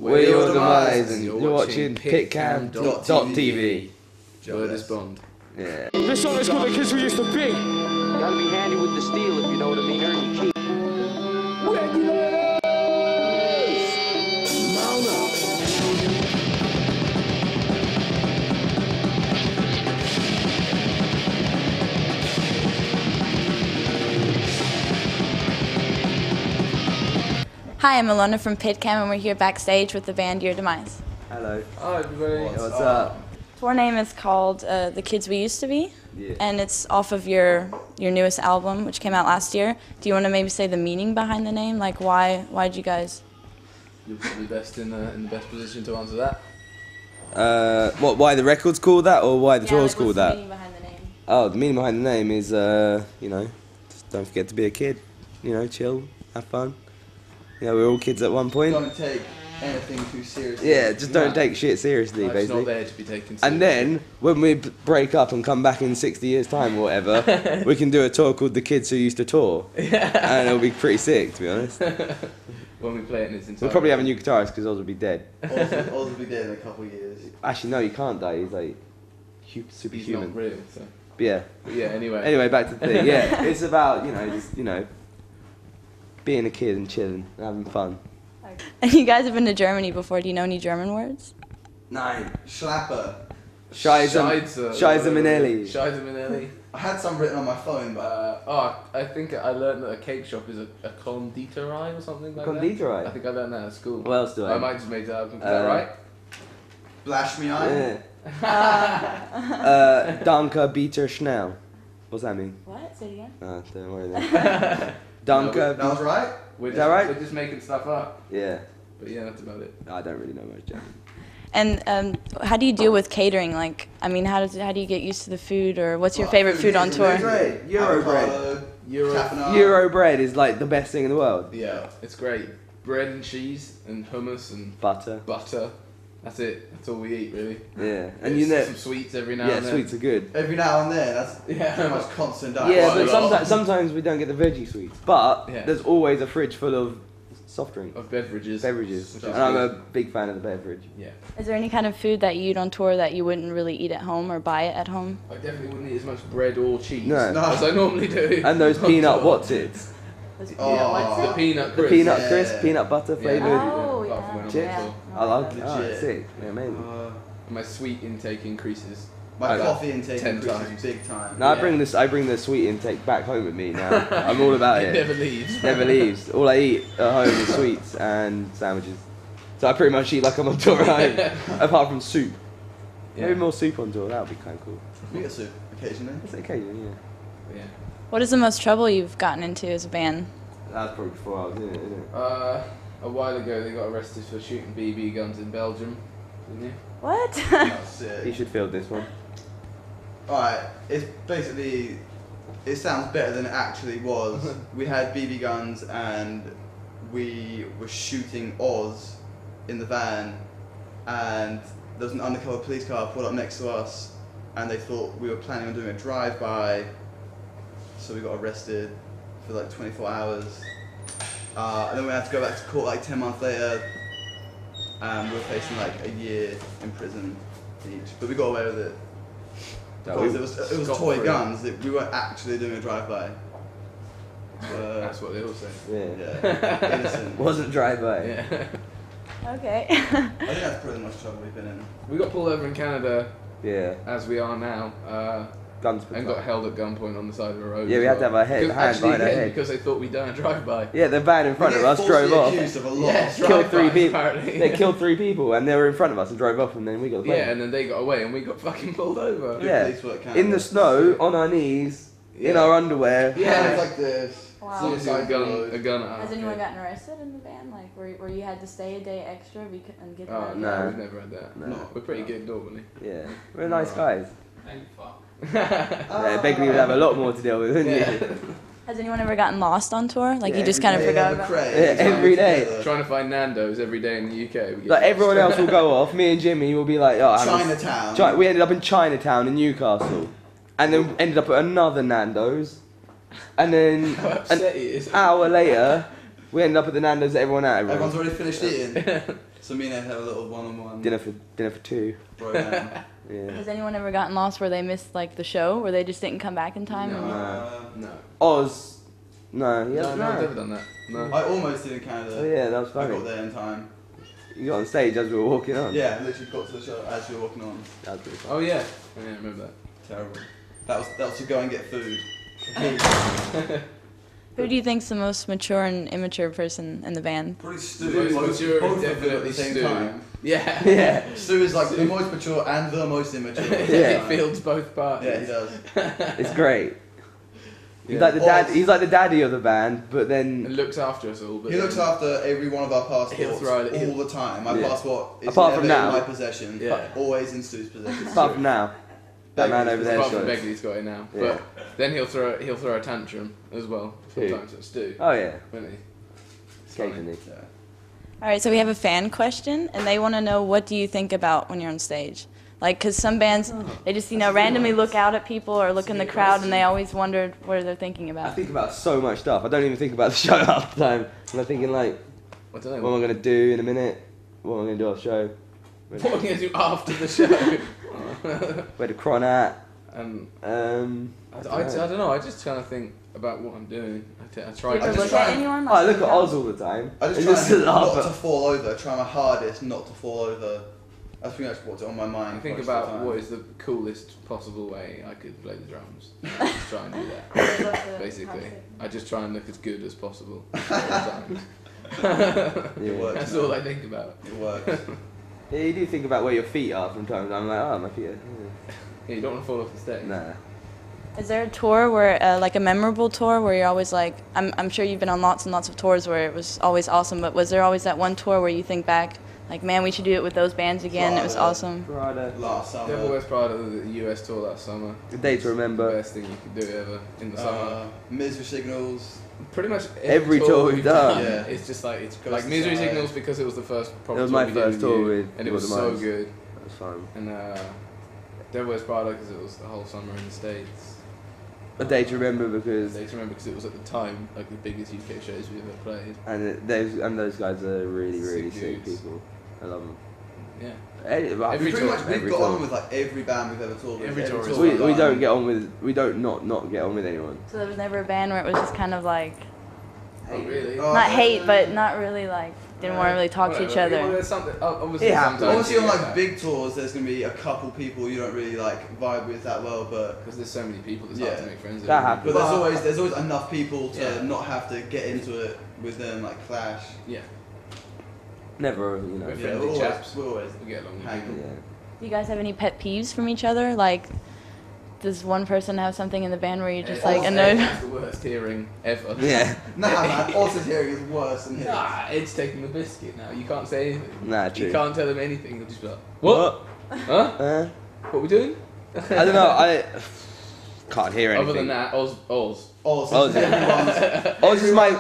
We're your demise, and you're watching PitCam.tv. Joe this Bond. Yeah. This song is called The Kids We Used to Be. Gotta be handy with the steel if you know what I mean. Earn your keep. Hi, I'm Alesana from PitCam, and we're here backstage with the band Your Demise. Hello. Hi everybody. What's up? Our name is called The Kids We Used to Be, Yeah. and it's off of your newest album, which came out last year. Do you want to maybe say the meaning behind the name? Like, why'd you guys? You're probably best in the best position to answer that. Why the record's called that, or why the tour's called that? The meaning behind the name? Oh, the meaning behind the name is, just don't forget to be a kid. Chill, have fun. We're all kids at one point. Don't take anything too seriously. Yeah, just don't take shit seriously, Life's basically. not there to be taken seriously. And then, when we break up and come back in 60 years' time or whatever, we can do a tour called The Kids Who Used to Tour. And it'll be pretty sick, to be honest. When we play it in its entirety. We'll probably have a new guitarist because Oz will be dead. Oz will be dead in a couple of years. Actually, no, he can't die. He's like superhuman. He's not real, so. But yeah, anyway. Anyway, back to the thing. Yeah, it's about, being a kid and chilling and having fun. And you guys have been to Germany before. Do you know any German words? Nein. Schlapper. Scheiße Minelli. I had some written on my phone, but... I think I learned that a cake shop is a conditorei or something like that. Conditorei? I think I learned that at school. What else do I? I might just make that up. Is that right? Blash me eye. Yeah. Danke, bitte schnell. What's that mean? What? Say it again. Oh, don't worry then. Danke. That was right? Is that right? We're just making stuff up. Yeah. But yeah, that's about it. I don't really know much German. And how do you deal with catering? Like, I mean, how do you get used to the food, or what's your favorite food on tour? Great. Euro bread. Tapenade. Euro bread is like the best thing in the world. Yeah, it's great. Bread and cheese and hummus and Butter. That's it. That's all we eat, really. Yeah, and some sweets every now and then. Yeah, sweets are good. Every now and then, that's pretty much constant diet. Yeah, but sometimes we don't get the veggie sweets. But there's always a fridge full of soft drinks. Of beverages. And I'm a big fan of the beverage. Yeah. Is there any kind of food that you eat on tour that you wouldn't really eat at home or buy it at home? I definitely wouldn't eat as much bread or cheese No. as I normally do. And those peanut what's-its. The peanut crisp. The peanut crisp, peanut butter flavoured. Oh, Apart from when I'm Chips. on tour. I like it. Oh, Legit. it's sick. Yeah, amazing. My sweet intake increases. My coffee intake 10 increases times. big time. No, I bring the sweet intake back home with me now. I'm all about it. Never leaves. Never leaves. All I eat at home is sweets and sandwiches. So I pretty much eat like I'm on tour at home, apart from soup. Yeah. Maybe more soup on tour. That would be kind of cool. We get soup occasionally. It's occasionally, Yeah. What is the most trouble you've gotten into as a band? That's probably before I was in it, isn't it? A while ago they got arrested for shooting BB guns in Belgium, didn't you? What? That's sick. You should field this one. Alright, it's basically, it sounds better than it actually was. We had BB guns and we were shooting Oz in the van, and there was an undercover police car pulled up next to us, and they thought we were planning on doing a drive-by, so we got arrested for like 24 hours. And then we had to go back to court like 10 months later, and we were facing like a year in prison each. But we got away with it. Because it was toy guns. We weren't actually doing a drive-by. That's what they all say. Yeah. Innocent. Wasn't drive-by. Yeah. Okay. I think that's pretty much trouble we've been in. We got pulled over in Canada, Yeah. as we are now, Guns. and got held at gunpoint on the side of the road. Yeah, we had to have our hand behind our head. because they thought we'd done a drive-by. Yeah, the van in front of us drove off. Accused of a lot. Yeah, Killed 3 people. apparently. They killed 3 people, and they were in front of us and drove off, and then we got the plane. Yeah, and then they got away, and we got fucking pulled over. Yeah. Police work In the snow, on our knees, in our underwear. Yeah. Hands like this. Wow. Seriously, a gun. Has anyone gotten arrested in the band? Like, where you had to stay a day extra and get Oh, the no, we've never had that. No. We're pretty good normally. Yeah, we're nice guys. Thank fuck. Yeah, Begley would have a lot more to deal with, wouldn't he? Has anyone ever gotten lost on tour? Like, Yeah, you just kind of Ed forgot about McRae. Yeah, every day. Trying to find Nando's every day in the UK. We get Like, everyone else will go off, me and Jimmy will be like, oh, Chinatown. we ended up in Chinatown in Newcastle, and then ended up at another Nando's, and then How upset he is. an hour later, we ended up at the Nando's that everyone ate. Everyone's already finished eating. So me and Ed had a little one-on-one Dinner for two. bro down. Yeah. Has anyone ever gotten lost where they missed like the show, where they just didn't come back in time? No. Oz. No, he No, hasn't. no, I've never done that. No. I almost did in Canada. Oh yeah, that was I funny. got there in time. You got on stage as we were walking on. Yeah, literally got to the show as we were walking on. That was pretty fun. Oh yeah. I remember that. Terrible. That was to go and get food. Who do you think's the most mature and immature person in the band? Probably The Stu. most Both mature of is them at definitely the same Stu. time. Yeah. Yeah. Stu is like the most mature and the most immature. Yeah. He fields both parties. Yeah, he does. It's great. He's Yeah. like the dad. He's like the daddy of the band, but And then looks after us all. But He looks after every one of our passports He'll throw it- all the time. My Yeah. passport is Apart from never now. in my possession, Yeah. but always in Stu's possession. apart from now, that man over there. Apart from shows. Begley's got it now. Yeah. But then he'll throw a tantrum as well. Who? Sometimes it's Stu. Oh yeah, Won't he? occasionally. Yeah. All right, so we have a fan question, and they want to know, what do you think about when you're on stage? Like, because some bands, they just, randomly look out at people or look in the crowd, and they always wondered what they're thinking I about. think about so much stuff. I don't even think about the show half the time. I'm thinking like, I don't know. what am I gonna do in a minute? What am I gonna do off the show? What are we going to do after the show? Where to cron at? I don't know. I just kind of think about what I'm doing. I try Do you ever just look try at and- anyone? Oh, I look at Oz all the time. I just And try and laugh not at- to fall over. Try my hardest not to fall over. I think that's what's on my mind. I think most of the about time. what is the coolest possible way I could play the drums. I just try and do that. Basically, I just try and look as good as possible all the time. It Yeah. works. That's all I think about. It works. Yeah, you do think about where your feet are sometimes. I'm like, oh, my feet are. Yeah, you don't want to fall off the stage. Nah. Is there a tour where, like a memorable tour where you're always like, I'm sure you've been on lots and lots of tours where it was always awesome, but was there always that one tour where you think back, like, man, we should do it with those bands again, it was Prada. awesome? Prada. Last summer. Devil Wears Prada, the US tour last summer. The day to The remember. best thing you could do ever in the summer. Misery Signals. Pretty much Every tour we've done. Yeah. It's just like Goes like to Misery Sky. Signals because it was the first proper It was tour my we did first tour you, with and it was so DEMISE. good. That was fun. And Devil Wears Prada because it was the whole summer in the States. A day to remember because. They to remember because it was at the time like the biggest UK shows we ever played. Those guys are really Sick sick dudes. people. I love them. Yeah. Every Pretty much we've every got tour. on with like every band we've ever toured with. Every tour is tour We we've don't done. get on with. We don't not get on with anyone. So there was never a band where it was just kind of like, Oh really? Oh, not hate, but not really like, didn't want to really talk to each Whatever. Well, other. there's something, obviously It happens. sometimes Obviously on you get like that. big tours, there's gonna be a couple people you don't really like vibe with that well, but Because there's so many people, it's hard Yeah. to make friends with. That happens. but there's always enough people to Yeah. not have to get into it with them like clash. Yeah, Never, We're Yeah, friendly we're chaps. always we get along with hang. people. Yeah. Do you guys have any pet peeves from each other? Like, does one person have something in the band where you're just like annoyed? It's the worst hearing ever. Yeah. Nah, man, Oss's hearing is worse than his. Nah, Ed's taking the biscuit now. You can't say anything. Nah, true. You can't tell him anything. He'll just be like, what? Huh? Uh, What we doing? I don't know. I can't hear anything. Other than that, Oz. Oz Oz. is everyone's.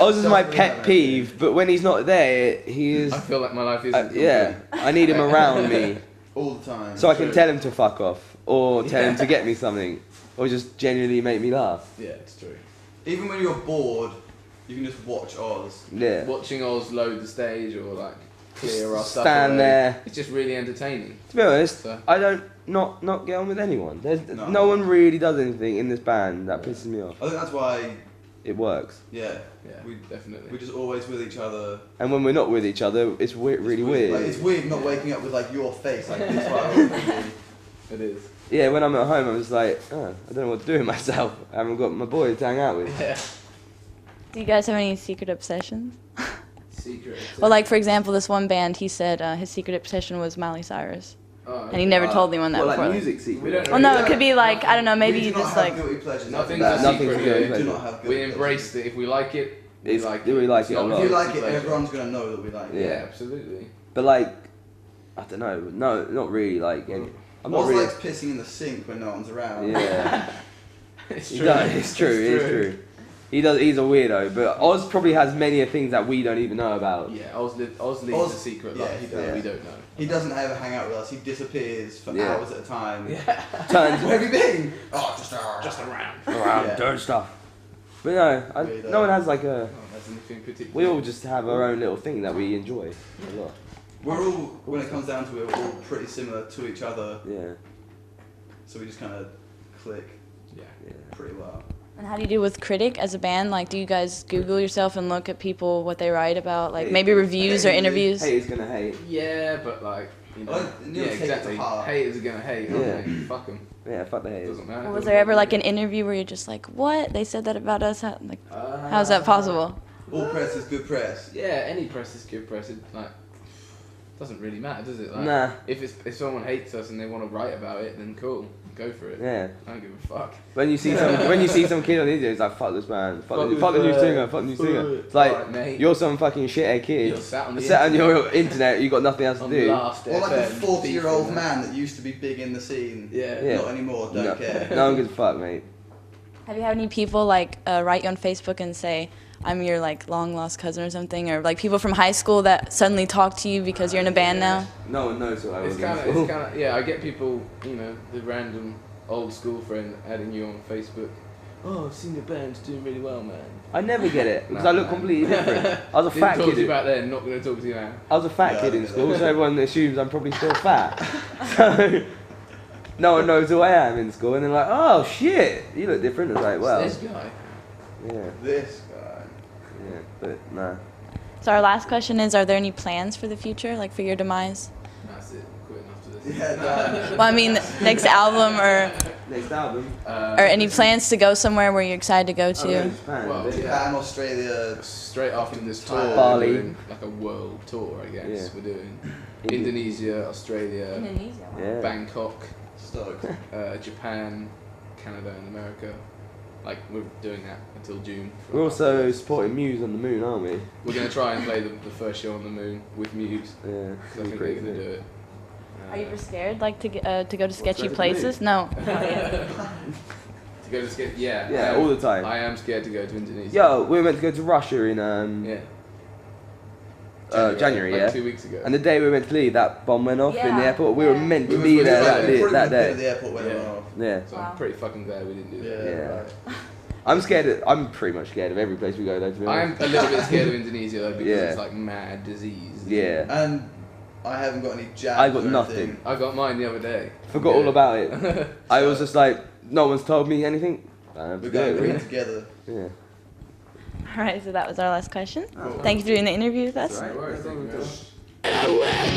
Oz is my pet peeve, but when he's not there, he is. I feel like my life isn't. Yeah, I need him around me, All the time. so I can True. tell him to fuck off, or tell him to get me something, or just genuinely make me laugh. Yeah, it's true. Even when you're bored, you can just watch Oz. Yeah. Watching Oz load the stage or like clear our stuff Stand away, there. it's just really entertaining. To be honest, So- I don't not get on with anyone. There's No. no one really does anything in this band that pisses me off. I think that's why, It works, Yeah, we definitely. we're just always with each other. and when we're not with each other, it's really weird. Like, it's weird not waking up with like your face like this. Right? It is. Yeah, when I'm at home, I'm just like, oh, I don't know what to do with myself. I haven't got my boys to hang out with. Yeah. Do you guys have any secret obsessions? Secret. Well, like for example, this one band, he said his secret obsession was Miley Cyrus, Oh, and he never told anyone that Well, before. like music secret. We don't Well, no, Yeah. it could be like, I don't know, maybe we you do not just have like, guilty pleasures. Nothing's Nah, a nothing's secret. good. here. We do not have guilty We pleasures. embrace it. If we like it, we It's- like we it. like It's it a not lot. If you guilty like it, pleasure. everyone's gonna know that we like it. Yeah, absolutely. But like, I don't know. No, not really. Like, I'm not Oz really. likes pissing in the sink when no one's around. Yeah, It's he true. does. It's true. It's true. He does. He's a weirdo. But Oz probably has many things that we don't even know about. Yeah, Oz leads Oz- a secret yeah, life he that does. we don't know. He doesn't ever hang out with us. He disappears for Yeah. hours at a time. Yeah. Turns Where have you been? Oh, just around. around, Yeah. doing stuff. But no, Weirdo. no one has like a. Oh, that's anything particular. We all just have our own little thing that we enjoy a lot. We're all, when it comes down to it, we're all pretty similar to each other. Yeah. So we just kind of click Yeah. pretty well. And how do you do with critic as a band? Like, do you guys Google yourself and look at people, what they write about? Like, maybe reviews or interviews? Haters gonna hate. Yeah, but like, you know, You'll take it to exactly. heart. Haters are gonna hate. Yeah. Fuck them. Yeah, fuck the haters. Doesn't matter. Or was there ever like an interview where you're just like, what? They said that about us? How's that possible? All press is good press. Yeah, any press is good press. It like doesn't really matter, does it? Like, Nah. If someone hates us and they want to write about it, then cool, go for it. Yeah. I don't give a fuck. When you see some kid on the internet, it's like fuck this man, fuck the new singer, fuck the new singer. It's like Alright, mate. you're some fucking shithead kid. You're sat on the on your internet, you got nothing else to on do. Last Or like a FM, 40-year-old beefing man that used to be big in the scene. Yeah. Yeah. Not anymore, don't care. No one gives a fuck, mate. Have you had any people like write you on Facebook and say, I'm your like long lost cousin or something? Or like people from high school that suddenly talk to you because you're in a band now? No one knows who I was. It's kind of yeah. I get people, you know, the random old school friend adding you on Facebook. Oh, I've seen your band's doing really well, man. I never get it because Nah, I look man. completely different. I was a Didn't fat talk to you kid. about then. Not going to talk to you now. I was a fat Yeah, kid I in get school, that. so everyone assumes I'm probably still fat. So no one knows who I am in school, and they're like, "Oh shit, you look different." It's like, well, It's this guy. yeah, This guy. yeah, but nah. So our last question is, are there any plans for the future, like for your demise? That's it. Quitting after this. Yeah, done. Well, I mean, next album or Next album. any plans to go somewhere where you're excited to go to? Oh, yeah, Japan. Well, Yeah. Japan, Australia. Straight after this tour, Bali. we're doing like a world tour, I guess. Yeah. We're doing Indonesia, Australia, Indonesia. Yeah. Bangkok, Stoked. Japan, Canada, and America. Like, we're doing that until June. for We're a couple of also days. supporting Muse on the moon, aren't we? We're going to try and play the first show on the moon with Muse. Yeah. 'Cause I think they're going to do it. Are you ever scared, like to go to sketchy that to places? No. To go to skate, yeah. Yeah, I am- all the time. I am scared to go to Indonesia. Yo, we were meant to go to Russia in Yeah. January, like yeah. 2 weeks ago. And the day we were meant to leave, that bomb went off in the Yeah. airport. We were Yeah. meant to We be was there right, that probably day. at the airport when it went Yeah. off. Yeah. So Wow. I'm pretty fucking glad we didn't do that. Yeah. Yeah. Right. I'm scared. I'm pretty much scared of every place we go, though. To be I'm honest. a little bit scared of Indonesia though because Yeah. it's like mad disease. Yeah. And I haven't got any jabs. I got or nothing. anything. I got mine the other day. Forgot all about it. I was just like, no one's told me anything. We're going green together. Yeah. All right, so that was our last question. Thank you for doing the interview with us. No worries, thank you very much.